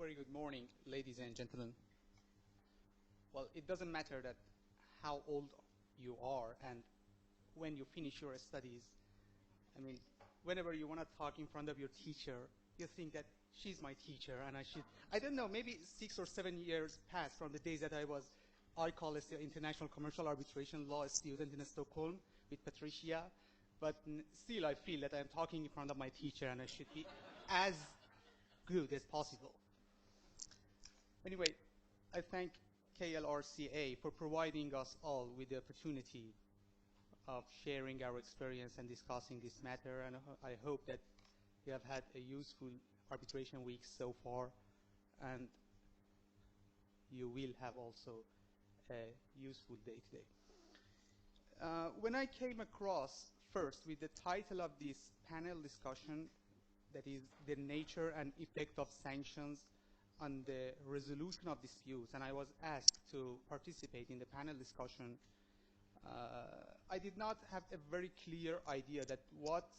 Very good morning, ladies and gentlemen. Well, it doesn't matter that how old you are and when you finish your studies. I mean, whenever you want to talk in front of your teacher, you think that she's my teacher and I don't know, maybe 6 or 7 years passed from the days that I call as the International Commercial Arbitration Law student in Stockholm with Patricia, but still I feel that I'm talking in front of my teacher and I should be as good as possible. Anyway, I thank KLRCA for providing us all with the opportunity of sharing our experience and discussing this matter, and I hope that you have had a useful arbitration week so far, and you will have also a useful day today. When I came across first with the title of this panel discussion, that is the nature and effect of sanctions on the resolution of disputes, and I was asked to participate in the panel discussion, I did not have a very clear idea that what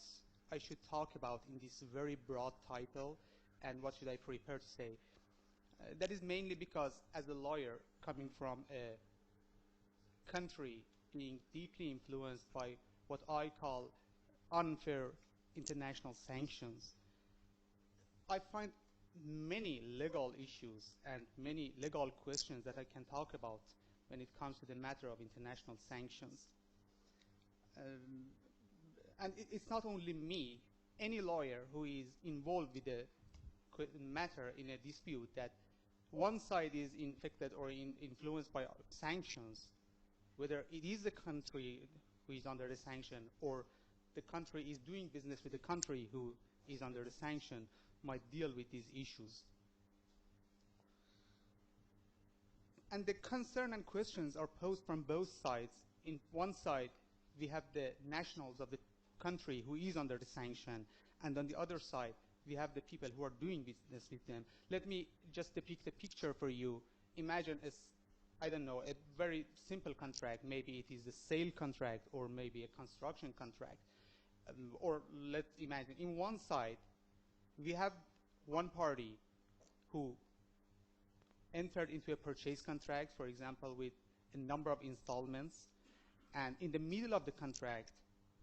I should talk about in this very broad title and what should I prepare to say. That is mainly because as a lawyer coming from a country being deeply influenced by what I call unfair international sanctions, I find many legal issues and many legal questions that I can talk about when it comes to the matter of international sanctions. And it's not only me, any lawyer who is involved with the matter in a dispute that one side is infected or influenced by sanctions, whether it is the country who is under the sanction or the country is doing business with the country who is under the sanction, might deal with these issues. And the concern and questions are posed from both sides. In one side, we have the nationals of the country who is under the sanction, and on the other side, we have the people who are doing business with them. Let me just depict a picture for you. Imagine I don't know, a very simple contract. Maybe it is a sale contract or maybe a construction contract. Or let's imagine, in one side, we have one party who entered into a purchase contract, for example, with a number of installments, and in the middle of the contract,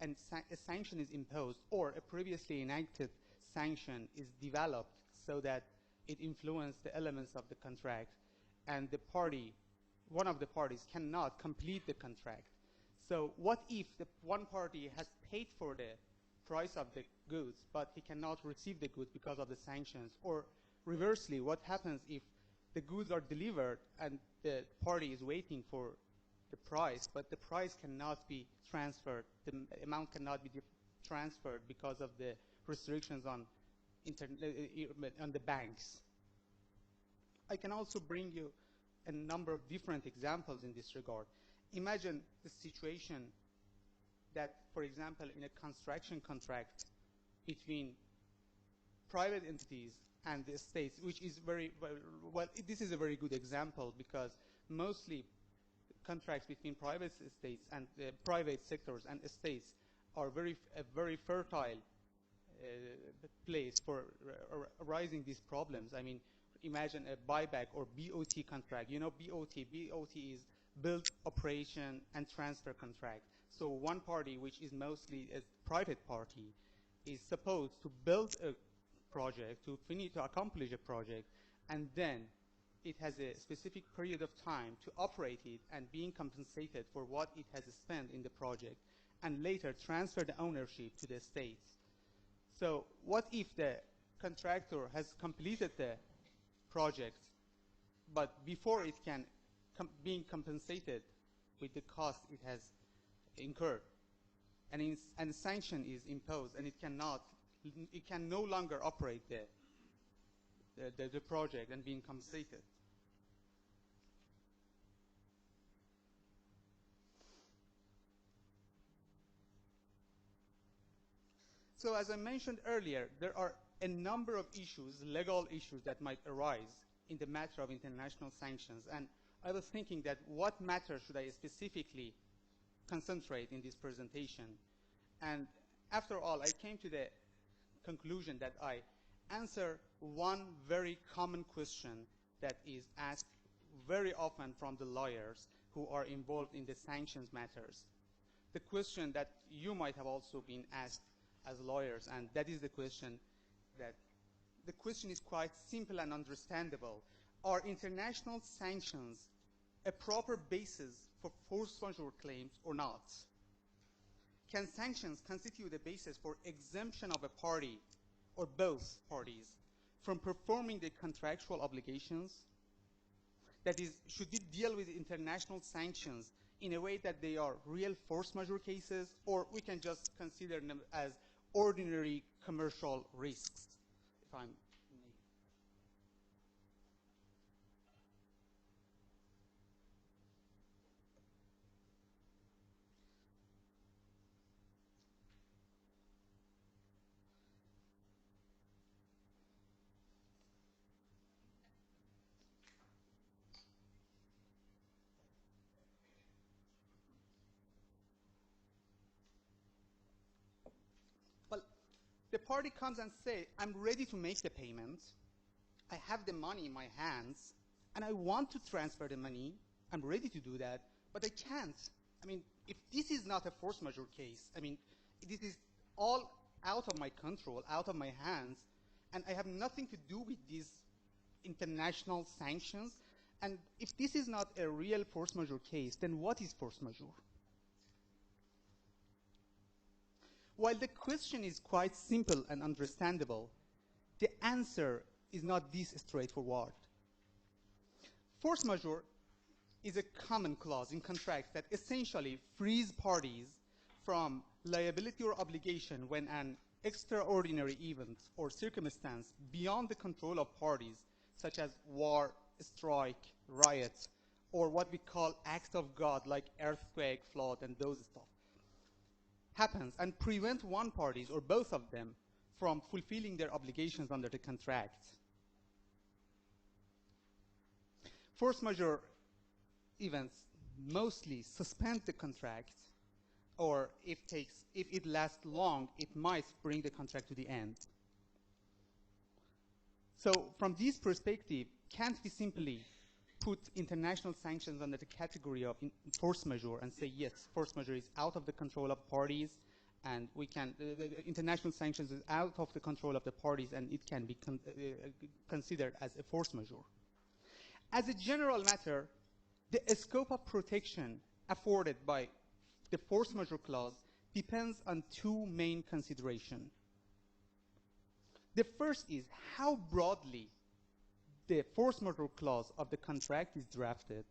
a sanction is imposed, or a previously enacted sanction is developed so that it influences the elements of the contract, and the party, one of the parties, cannot complete the contract. So what if the one party has paid for the price of the goods, but he cannot receive the goods because of the sanctions? Or reversely, what happens if the goods are delivered and the party is waiting for the price, but the price cannot be transferred, the amount cannot be transferred because of the restrictions on the banks? I can also bring you a number of different examples in this regard. Imagine the situation that, for example, in a construction contract between private entities and the states, which is this is a very good example because mostly contracts between private states and private sectors and states are a very fertile place for arising these problems. I mean, imagine a buyback or BOT contract. You know, BOT is build, operation, and transfer contract. So one party, which is mostly a private party, is supposed to build a project, to accomplish a project, and then it has a specific period of time to operate it and being compensated for what it has spent in the project, and later transfer the ownership to the states. So what if the contractor has completed the project, but before it can being compensated with the cost it has incurred, and a sanction is imposed, and it can no longer operate the project and being compensated? So as I mentioned earlier, there are a number of issues, legal issues, that might arise in the matter of international sanctions. And I was thinking that what matter should I specifically concentrate in this presentation? And after all, I came to the conclusion that I answer one very common question that is asked very often from the lawyers who are involved in the sanctions matters. The question that you might have also been asked as lawyers, and that is the question that the question is quite simple and understandable. Are international sanctions a proper basis for force majeure claims or not? Can sanctions constitute a basis for exemption of a party or both parties from performing their contractual obligations? That is, should we deal with international sanctions in a way that they are real force majeure cases, or we can just consider them as ordinary commercial risks? If I'm well, the party comes and says, I'm ready to make the payment. I have the money in my hands, and I want to transfer the money. I'm ready to do that, but I can't. I mean, if this is not a force majeure case, I mean, this is all out of my control, out of my hands, and I have nothing to do with these international sanctions. And if this is not a real force majeure case, then what is force majeure? While the question is quite simple and understandable, the answer is not this straightforward. Force majeure is a common clause in contracts that essentially frees parties from liability or obligation when an extraordinary event or circumstance beyond the control of parties, such as war, strike, riot, or what we call acts of God like earthquake, flood, and those stuff, happens and prevent one party or both of them from fulfilling their obligations under the contract. Force majeure events mostly suspend the contract, or if it lasts long, it might bring the contract to the end. So from this perspective, can't we simply put international sanctions under the category of force majeure and say, yes, force majeure is out of the control of parties, and we can, international sanctions is out of the control of the parties, and it can be considered as a force majeure. As a general matter, the scope of protection afforded by the force majeure clause depends on two main considerations. The first is how broadly the force majeure clause of the contract is drafted,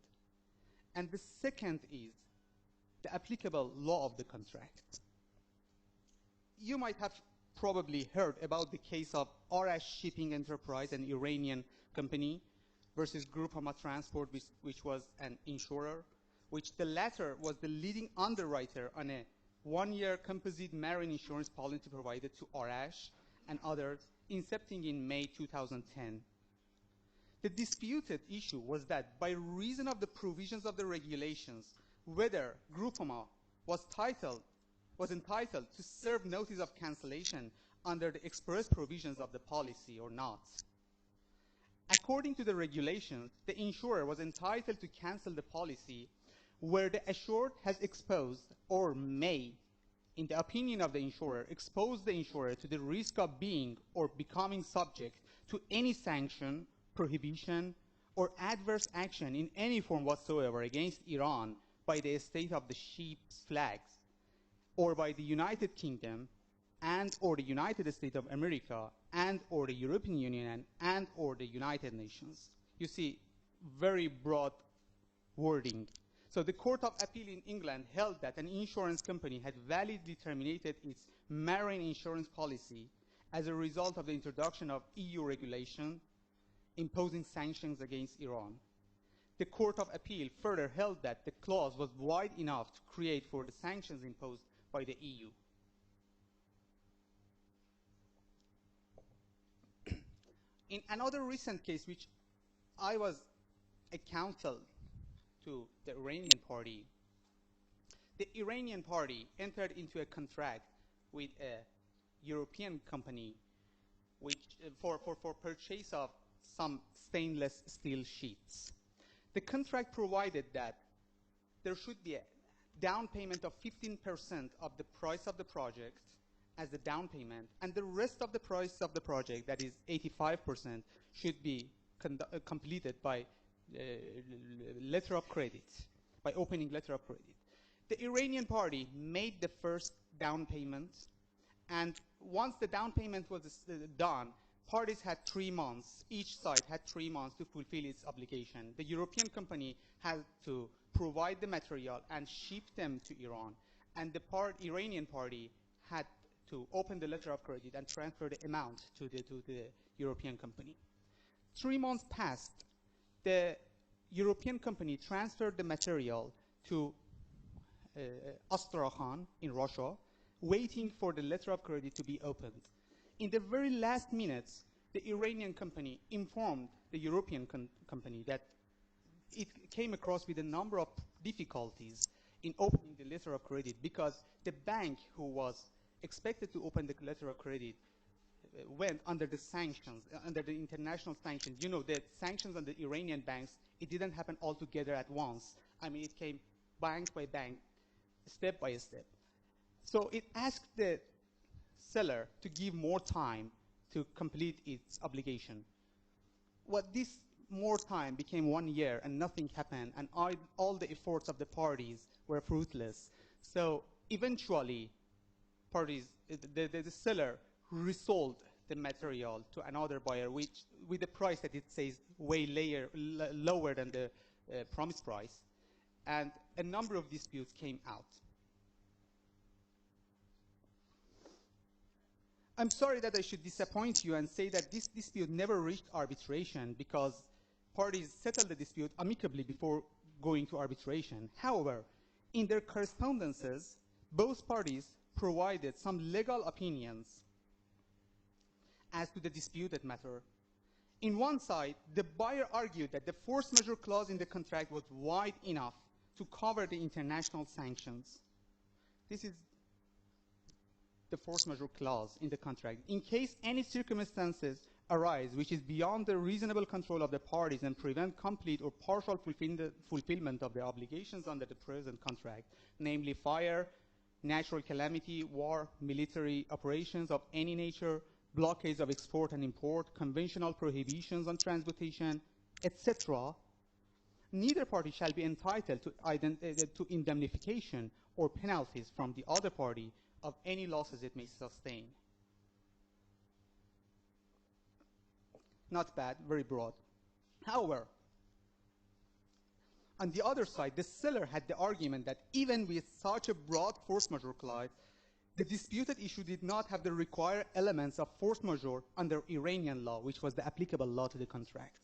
and the second is the applicable law of the contract. You might have probably heard about the case of Oveis Shipping Enterprise, an Iranian company, versus Groupama Transport, which was an insurer, which the latter was the leading underwriter on a one-year composite marine insurance policy provided to Oveis and others, incepting in May 2010. The disputed issue was that by reason of the provisions of the regulations, whether Groupama was entitled to serve notice of cancellation under the express provisions of the policy or not. According to the regulations, the insurer was entitled to cancel the policy where the assured has exposed or may, in the opinion of the insurer, expose the insurer to the risk of being or becoming subject to any sanction, prohibition, or adverse action in any form whatsoever against Iran by the state of the ship's flags, or by the United Kingdom and or the United States of America and or the European Union and or the United Nations. You see, very broad wording. So the Court of Appeal in England held that an insurance company had validly terminated its marine insurance policy as a result of the introduction of EU regulation imposing sanctions against Iran. The Court of Appeal further held that the clause was wide enough to create for the sanctions imposed by the EU. In another recent case, which I was a counsel to the Iranian party, the Iranian party entered into a contract with a European company which for purchase of some stainless steel sheets. The contract provided that there should be a down payment of 15% of the price of the project as the down payment, and the rest of the price of the project, that is 85%, should be completed by letter of credit, by opening letter of credit. The Iranian party made the first down payment, and once the down payment was done, parties had 3 months, each side had 3 months to fulfill its obligation. The European company had to provide the material and ship them to Iran, and the Iranian party had to open the letter of credit and transfer the amount to the European company. 3 months passed. The European company transferred the material to Astrakhan in Russia, waiting for the letter of credit to be opened. In the very last minutes, the Iranian company informed the European company that it came across with a number of difficulties in opening the letter of credit because the bank who was expected to open the letter of credit went under the sanctions, under the international sanctions. You know, the sanctions on the Iranian banks, it didn't happen all together at once. I mean, it came bank by bank, step by step. So it asked the seller to give more time to complete its obligation. What this more time became 1 year and nothing happened, and all the efforts of the parties were fruitless. So eventually, the seller resold the material to another buyer, which with a price that it says way lower than the promised price, and a number of disputes came out. I'm sorry that I should disappoint you and say that this dispute never reached arbitration because parties settled the dispute amicably before going to arbitration. However, in their correspondences, both parties provided some legal opinions as to the disputed matter. In one side, the buyer argued that the force majeure clause in the contract was wide enough to cover the international sanctions. This is the force majeure clause in the contract. In case any circumstances arise which is beyond the reasonable control of the parties and prevent complete or partial fulfillment of their obligations under the present contract, namely fire, natural calamity, war, military operations of any nature, blockades of export and import, conventional prohibitions on transportation, etc., neither party shall be entitled to indemnification or penalties from the other party of any losses it may sustain. Not bad, very broad. However, on the other side, the seller had the argument that even with such a broad force majeure clause, the disputed issue did not have the required elements of force majeure under Iranian law, which was the applicable law to the contract.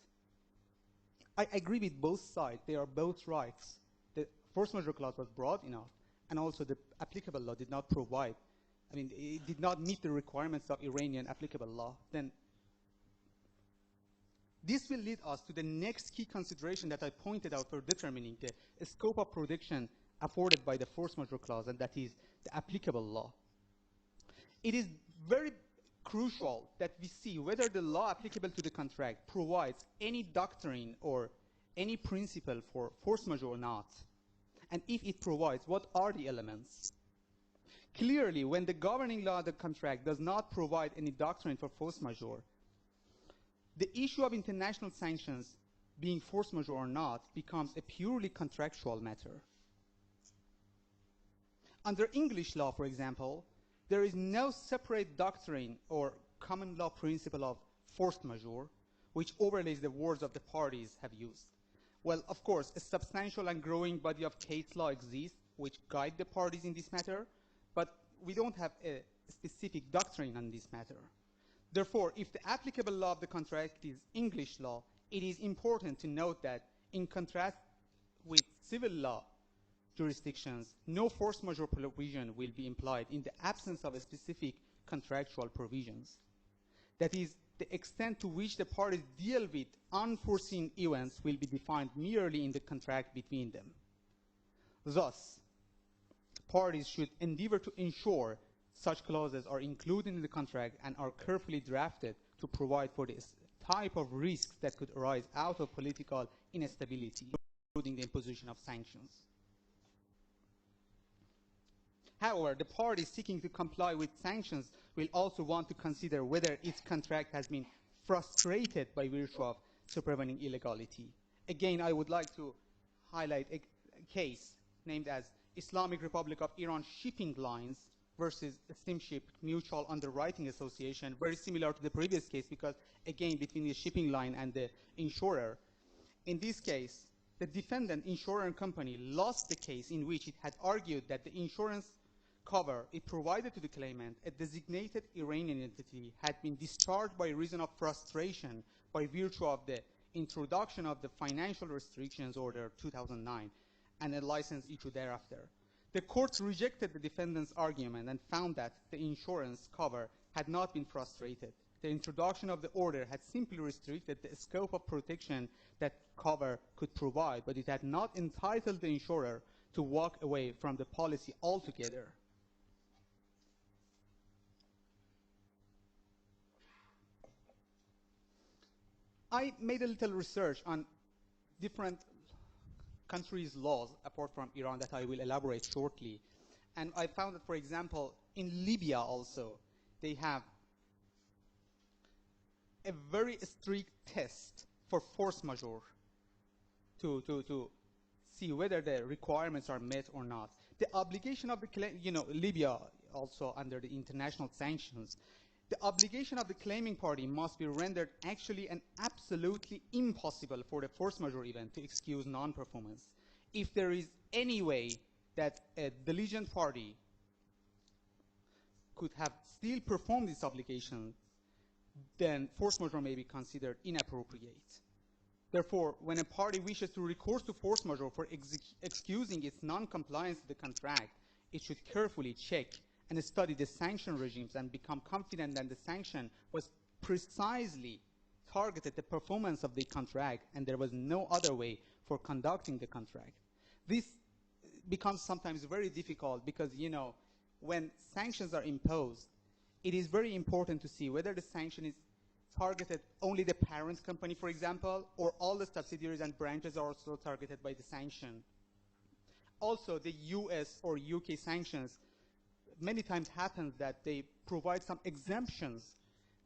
I agree with both sides. They are both right. The force majeure clause was broad enough, and also the applicable law did not provide, I mean, it did not meet the requirements of Iranian applicable law. Then this will lead us to the next key consideration that I pointed out for determining the scope of protection afforded by the force majeure clause, and that is the applicable law. It is very crucial that we see whether the law applicable to the contract provides any doctrine or any principle for force majeure or not. And if it provides, what are the elements? Clearly, when the governing law of the contract does not provide any doctrine for force majeure, the issue of international sanctions being force majeure or not becomes a purely contractual matter. Under English law, for example, there is no separate doctrine or common law principle of force majeure which overlays the words of the parties have used. Well, of course, a substantial and growing body of case law exists which guide the parties in this matter, but we don't have a specific doctrine on this matter. Therefore, if the applicable law of the contract is English law, it is important to note that in contrast with civil law jurisdictions, no force majeure provision will be implied in the absence of a specific contractual provisions. That is, the extent to which the parties deal with unforeseen events will be defined merely in the contract between them. Thus, parties should endeavor to ensure such clauses are included in the contract and are carefully drafted to provide for this type of risks that could arise out of political instability, including the imposition of sanctions. However, the party seeking to comply with sanctions will also want to consider whether its contract has been frustrated by virtue of supervening illegality. Again, I would like to highlight a case named as Islamic Republic of Iran Shipping Lines versus Steamship Mutual Underwriting Association, very similar to the previous case because, again, between the shipping line and the insurer. In this case, the defendant insurer company lost the case in which it had argued that the insurance cover it provided to the claimant, a designated Iranian entity, had been discharged by reason of frustration by virtue of the introduction of the Financial Restrictions Order 2009 and a license issued thereafter. The courts rejected the defendant's argument and found that the insurance cover had not been frustrated. The introduction of the order had simply restricted the scope of protection that cover could provide, but it had not entitled the insurer to walk away from the policy altogether. I made a little research on different countries' laws, apart from Iran, that I will elaborate shortly. And I found that, for example, in Libya also, they have a very strict test for force majeure to see whether the requirements are met or not. The obligation of the, Libya also under the international sanctions, the obligation of the claiming party must be rendered actually and absolutely impossible for the force majeure event to excuse non-performance. If there is any way that a diligent party could have still performed this obligation, then force majeure may be considered inappropriate. Therefore, when a party wishes to recourse to force majeure for excusing its non-compliance with the contract, it should carefully check and study the sanction regimes and become confident that the sanction was precisely targeted the performance of the contract and there was no other way for conducting the contract. This becomes sometimes very difficult because, when sanctions are imposed, it is very important to see whether the sanction is targeted only the parent company, for example, or all the subsidiaries and branches are also targeted by the sanction. Also, the US or UK sanctions many times happens that they provide some exemptions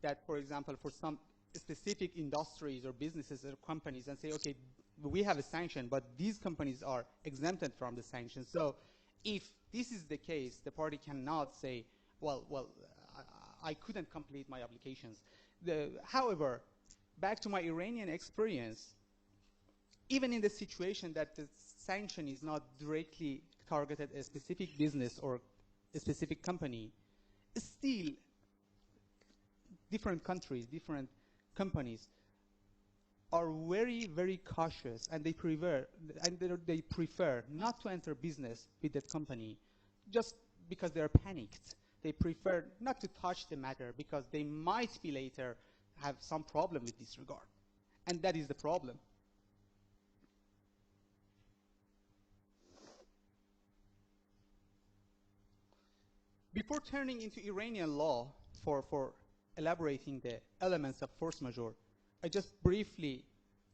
that, for example, for some specific industries or businesses or companies and say, okay, we have a sanction, but these companies are exempted from the sanction. So if this is the case, the party cannot say, well, I couldn't complete my obligations. However, back to my Iranian experience, even in the situation that the sanction is not directly targeted at a specific business or a specific company, still different countries, different companies are very, very cautious, and they prefer not to enter business with that company just because they're panicked. They prefer not to touch the matter because they might be later have some problem with this regard. And that is the problem. Before turning into Iranian law for elaborating the elements of force majeure, I just briefly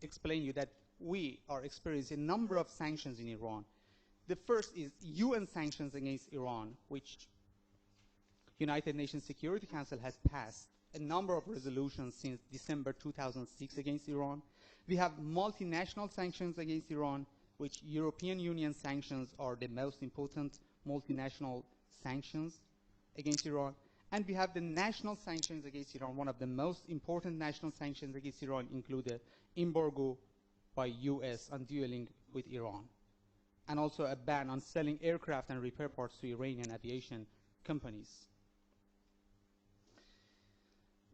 explain you that we are experiencing a number of sanctions in Iran. The first is UN sanctions against Iran, which United Nations Security Council has passed a number of resolutions since December 2006 against Iran. We have multinational sanctions against Iran, which European Union sanctions are the most important multinational sanctions against Iran. And we have the national sanctions against Iran. One of the most important national sanctions against Iran include the embargo by US on dealing with Iran, and also a ban on selling aircraft and repair parts to Iranian aviation companies.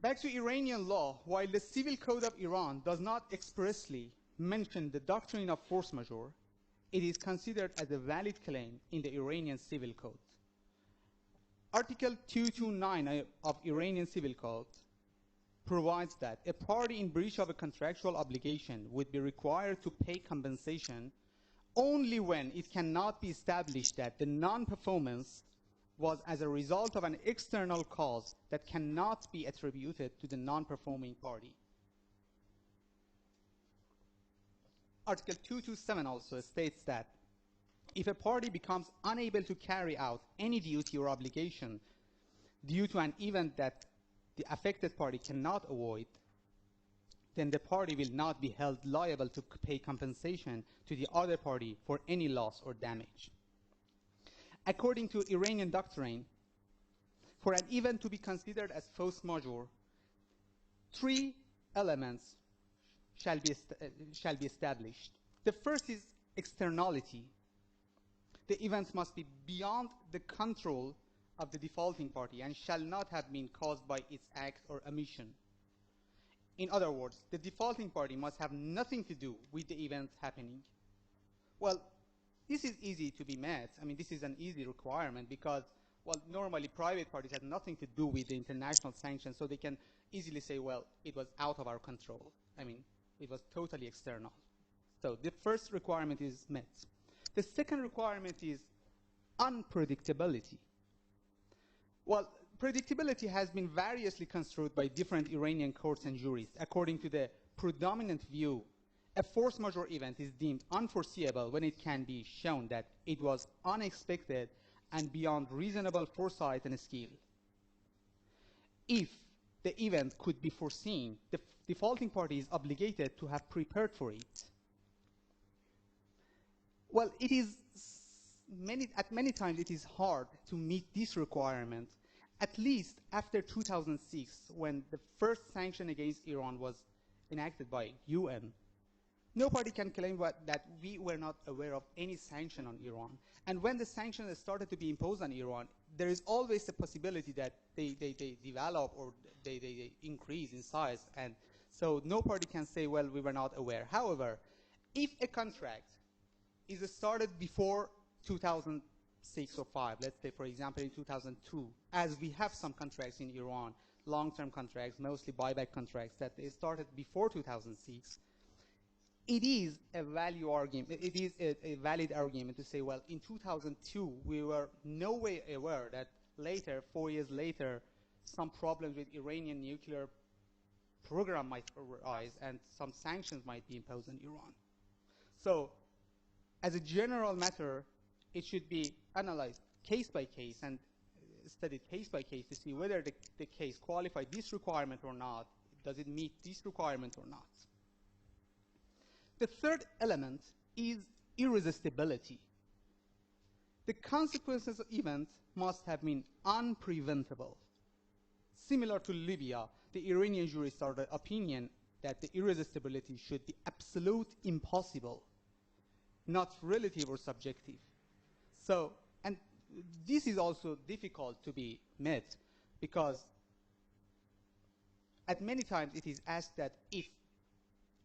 Back to Iranian law, while the Civil Code of Iran does not expressly mention the doctrine of force majeure, it is considered as a valid claim in the Iranian Civil Code. Article 229 of Iranian Civil Code provides that a party in breach of a contractual obligation would be required to pay compensation only when it cannot be established that the non-performance was as a result of an external cause that cannot be attributed to the non-performing party. Article 227 also states that if a party becomes unable to carry out any duty or obligation due to an event that the affected party cannot avoid, then the party will not be held liable to pay compensation to the other party for any loss or damage. According to Iranian doctrine, for an event to be considered as force majeure, 3 elements shall be established. The first is externality. The event must be beyond the control of the defaulting party and shall not have been caused by its act or omission. In other words, the defaulting party must have nothing to do with the event happening. Well, this is easy to be met. I mean, this is an easy requirement because, well, normally private parties have nothing to do with the international sanctions, so they can easily say, well, it was out of our control. I mean, it was totally external. So the first requirement is met. The second requirement is unpredictability. Well, predictability has been variously construed by different Iranian courts and juries. According to the predominant view, a force majeure event is deemed unforeseeable when it can be shown that it was unexpected and beyond reasonable foresight and skill. If the event could be foreseen, the defaulting party is obligated to have prepared for it. Well, it is at many times it is hard to meet this requirement, at least after 2006, when the first sanction against Iran was enacted by UN. No party can claim that we were not aware of any sanction on Iran. And when the sanctions started to be imposed on Iran, there is always a possibility that they develop or they increase in size. And so no party can say, well, we were not aware. However, if a contract is started before 2006 or 5, let's say, for example, in 2002, as we have some contracts in Iran, long-term contracts, mostly buyback contracts, that they started before 2006, it is a value argument. It is a valid argument to say, well, in 2002, we were no way aware that later, 4 years later, some problems with Iranian nuclear program might arise and some sanctions might be imposed on Iran. So, as a general matter, it should be analyzed case by case and studied case by case to see whether the case qualifies this requirement or not. Does it meet this requirement or not? The third element is irresistibility. The consequences of events must have been unpreventable. Similar to Libya, the Iranian jury started opinion that the irresistibility should be absolute impossible, not relative or subjective. So, and this is also difficult to be met because at many times it is asked that if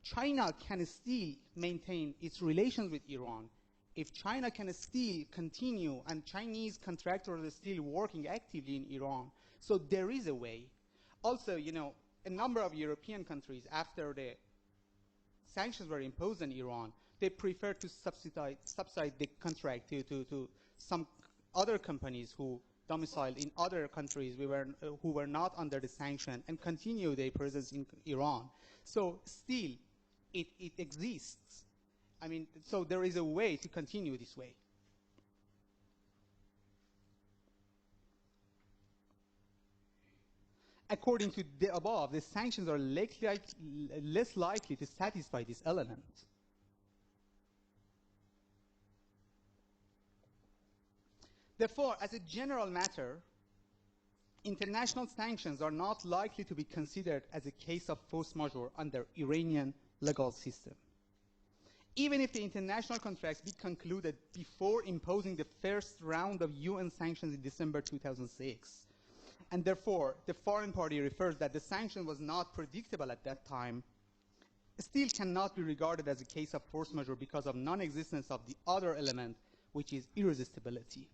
China can still maintain its relations with Iran, if China can still continue and Chinese contractors are still working actively in Iran, so there is a way. Also, you know, a number of European countries, after the sanctions were imposed on Iran, they prefer to subsidize the contract to some other companies who domiciled in other countries who were not under the sanction and continue their presence in Iran. So still, it exists. I mean, so there is a way to continue this way. According to the above, the sanctions are less likely to satisfy this element. Therefore, as a general matter, international sanctions are not likely to be considered as a case of force majeure under Iranian legal system. Even if the international contracts be concluded before imposing the first round of UN sanctions in December 2006, and therefore the foreign party refers that the sanction was not predictable at that time, still cannot be regarded as a case of force majeure because of non-existence of the other element, which is irresistibility.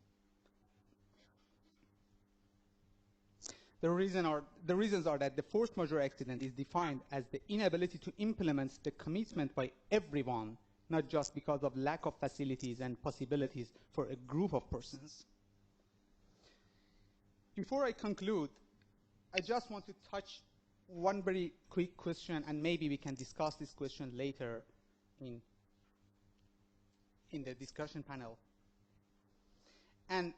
The reasons are that the force majeure accident is defined as the inability to implement the commitment by everyone, not just because of lack of facilities and possibilities for a group of persons. Before I conclude, I just want to touch one very quick question, and maybe we can discuss this question later in the discussion panel. And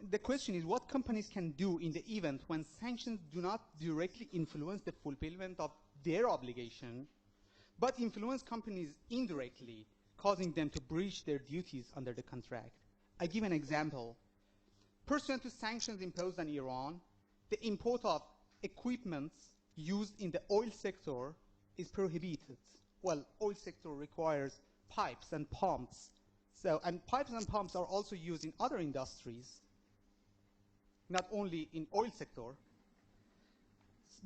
the question is, what companies can do in the event when sanctions do not directly influence the fulfillment of their obligation, but influence companies indirectly, causing them to breach their duties under the contract? I give an example. Pursuant to sanctions imposed on Iran, the import of equipment used in the oil sector is prohibited. Well, oil sector requires pipes and pumps. And pipes and pumps are also used in other industries, not only in oil sector.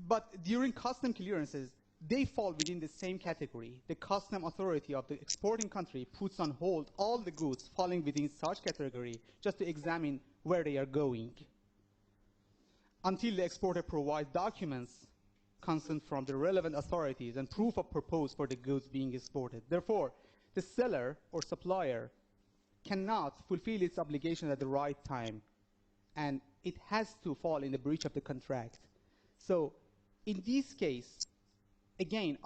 But during custom clearances, they fall within the same category. The custom authority of the exporting country puts on hold all the goods falling within such category just to examine where they are going, until the exporter provides documents, consent from the relevant authorities, and proof of purpose for the goods being exported. Therefore, the seller or supplier cannot fulfill its obligation at the right time, and it has to fall in the breach of the contract. So in this case, again,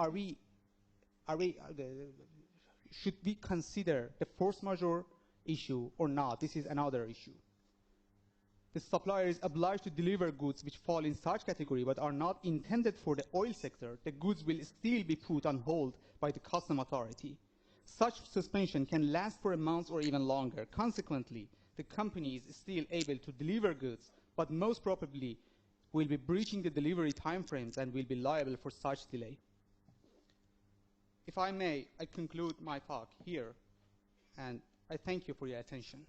should we consider the force majeure issue or not? This is another issue. The supplier is obliged to deliver goods which fall in such category but are not intended for the oil sector. The goods will still be put on hold by the custom authority. Such suspension can last for a month or even longer. Consequently, the company is still able to deliver goods, but most probably will be breaching the delivery timeframes and will be liable for such delay. If I may, I conclude my talk here, and I thank you for your attention.